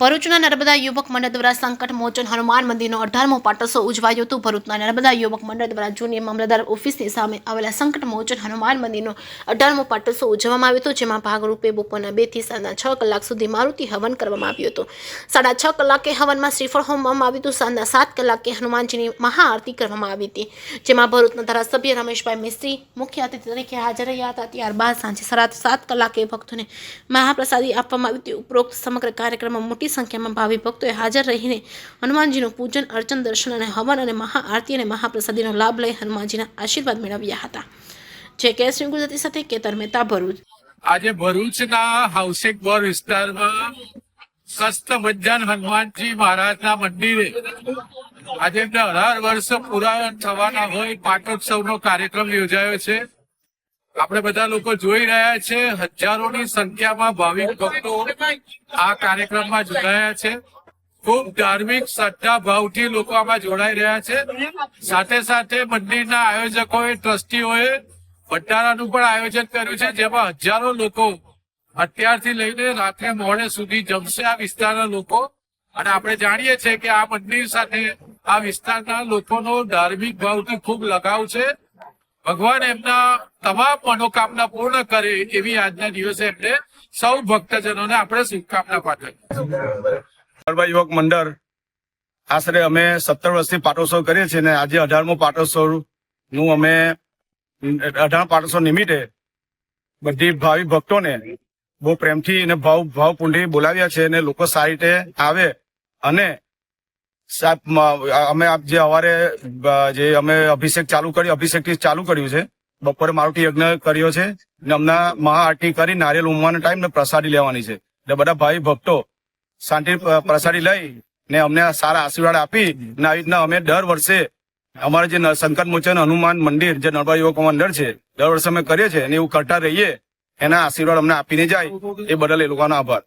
ભરૂચના નર્મદા યુવક મંડળ દ્વારા સંકટ મોચન હનુમાન મંદિરનો 18મો પાટોત્સવ ઉજવાયો હતો। ભરૂચના નર્મદા યુવક મંડળ દ્વારા જૂની મામલતદાર ઓફિસની સામે આવેલા સંકટ મોચન હનુમાન મંદિરનો 18મો પાટોત્સવ ઉજવવામાં આવ્યો હતો, જેમાં ભાગરૂપે બપોરના 2 થી સાંજના 6 કલાક સુધી મારુતિ હવન કરવામાં આવ્યો હતો। 6:30 કલાકે હવનમાં શ્રીફળ હોમવામાં આવ્યું હતું। સાંજના 7 કલાકે હનુમાનજીની મહાઆરતી કરવામાં આવી હતી, જેમાં ભરૂચના ધારાસભ્ય રમેશભાઈ મિસ્ત્રી મુખ્ય અતિથિ તરીકે હાજર રહ્યા હતા। ત્યારબાદ સાંજે 7:30 કલાકે ભક્તોને મહાપ્રસાદી આપવામાં આવી હતી। ઉપરોક્ત સમગ્ર કાર્યક્રમમાં મોટી સંખ્યામાં ભાવિ ભક્તોએ હાજર રહીને હનુમાનજીનું પૂજન અર્ચન દર્શન અને હવન અને મહાઆરતી અને મહાપ્રસાદીનો લાભ લઈ હનુમાનજીના આશીર્વાદ મેળવ્યા હતા। જે કે શ્રી ગુજરાતી સાથે કેતર મહેતા, ભરૂચ। આજે ભરૂચના હાઉસિંગ બોર્ડ વિસ્તારમાં સસ્ત મજ્જાન હનુમાનજી મહારાજના મંદિરે આજે 18 વર્ષ પૂરા થવાના હોય પાટોત્સવનો કાર્યક્રમ યોજાયો છે। આપણે બધા લોકો જોઈ રહ્યા છે, હજારોની સંખ્યામાં ભાવિક ભક્તો આ કાર્યક્રમમાં જોડાયા છે। ખૂબ ધાર્મિક શ્રદ્ધા ભાવથી લોકો આમાં જોડાઈ રહ્યા છે। સાથે સાથે મંદિરના આયોજકોએ, ટ્રસ્ટીઓએ ભંડારાનું પણ આયોજન કર્યું છે, જેમાં હજારો લોકો અત્યારથી લઈને રાત્રે મોડે સુધી જમશે આ વિસ્તારના લોકો। અને આપણે જાણીએ છીએ કે આ મંદિર સાથે આ વિસ્તારના લોકોનો ધાર્મિક ભાવથી ખૂબ લગાવ છે। ભગવાન એમના તમામ મનોકામના પૂર્ણ કરે એવી આજના દિવસે એમને સૌ ભક્તજનોને આપણે શુભકામના પાઠવીએ। યુવક મંડળ આશરે અમે 17 વર્ષથી પાટોત્સવ કરીએ છીએ અને આજે 18મો પાટોત્સવ નું અમે 18 પાટોત્સવ નિમિત્તે બધી ભાવિ ભક્તોને બહુ પ્રેમથી અને ભાવપૂર્ણથી બોલાવ્યા છે અને લોકો સારી રીતે આવે અને અમે જે સવારે જે અમે અભિષેક થી ચાલુ કર્યું છે। બપોરે મારુતિ યજ્ઞ કર્યો છે અને હમણાં મહાઆરતી કરી નારિયેલ ઉમવાનો ટાઈમ ને પ્રસાદી લેવાની છે। એટલે બધા ભાઈ ભક્તો શાંતિ પ્રસાદી લઈ ને અમને સારા આશીર્વાદ આપી અને આવી રીતના અમે દર વર્ષે અમારે જે સંકટ મોચન હનુમાન મંદિર જે નર્મદા યુવક મંડળ છે દર વર્ષે અમે કરીએ છીએ અને એવું કરતા રહીએ, એના આશીર્વાદ અમને આપીને જાય, એ બદલ એ લોકોનો આભાર।